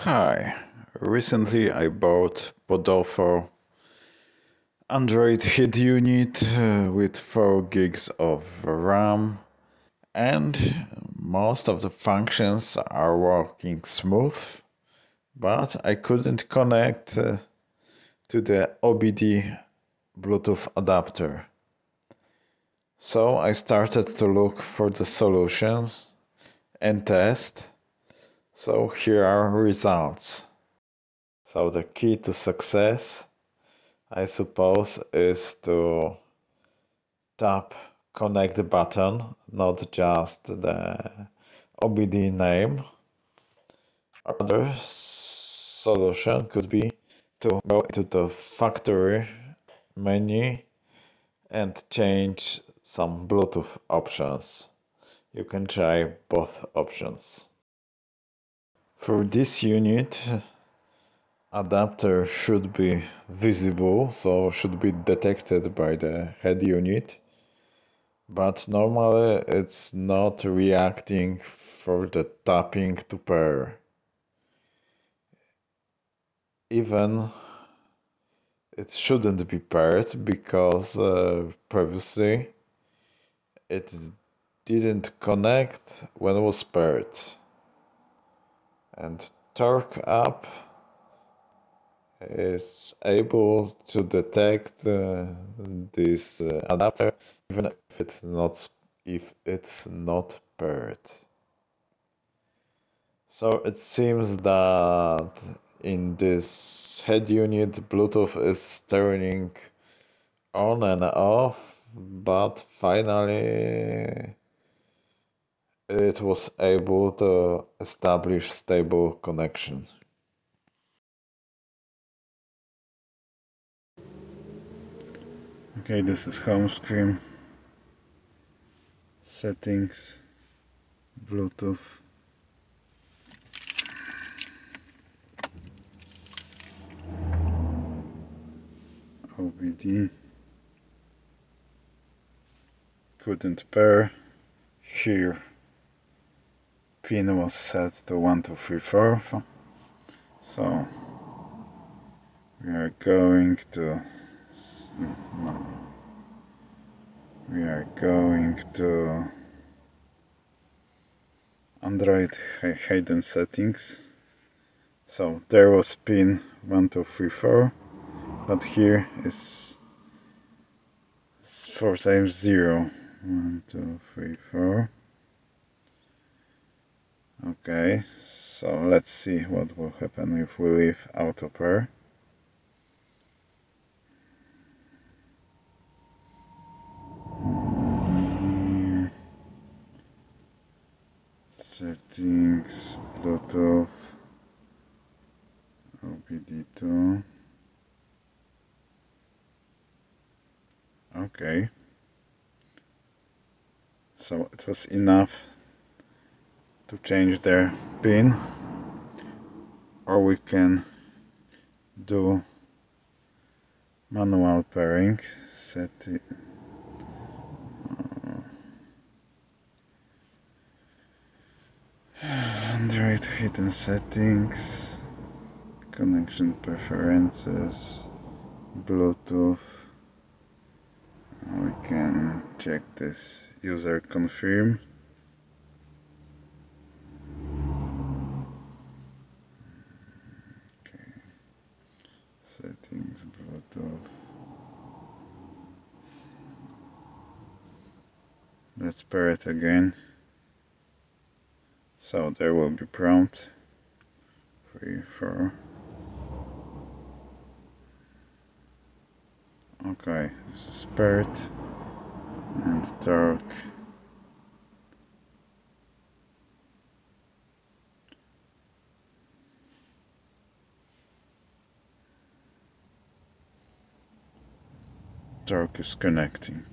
Hi, recently I bought PODOFO Android head unit with 4 gigs of RAM, and most of the functions are working smooth, but I couldn't connect to the OBD Bluetooth adapter. So I started to look for the solutions and test. So here are results. So the key to success, I suppose, is to tap connect button, not just the OBD name. Other solution could be to go into the factory menu and change some Bluetooth options. You can try both options. For this unit, adapter should be visible, so should be detected by the head unit, but normally it's not reacting for the tapping to pair. Even it shouldn't be paired because previously it didn't connect when it was paired. And Torque Up is able to detect this adapter even if it's not paired. So it seems that in this head unit Bluetooth is turning on and off, but finally it was able to establish stable connection. Okay, this is home screen, settings, Bluetooth, OBD, couldn't pair. Here pin was set to 1, 2, 3, 4, so we are going to Android hidden settings. So there was pin 1, 2, 3, 4, but here is 4 times 0. 1, 2, 3, 4. Okay, so let's see what will happen if we leave auto pair. Settings, Bluetooth, OBD2. Okay, so it was enough to change their pin, or we can do manual pairing. Set it. Android hidden settings, connection preferences, Bluetooth. We can check this user confirm. Okay. Settings, Bluetooth. Let's pair it again. So there will be prompt 3, 4. Okay, this is paired and torque. Torque is connecting.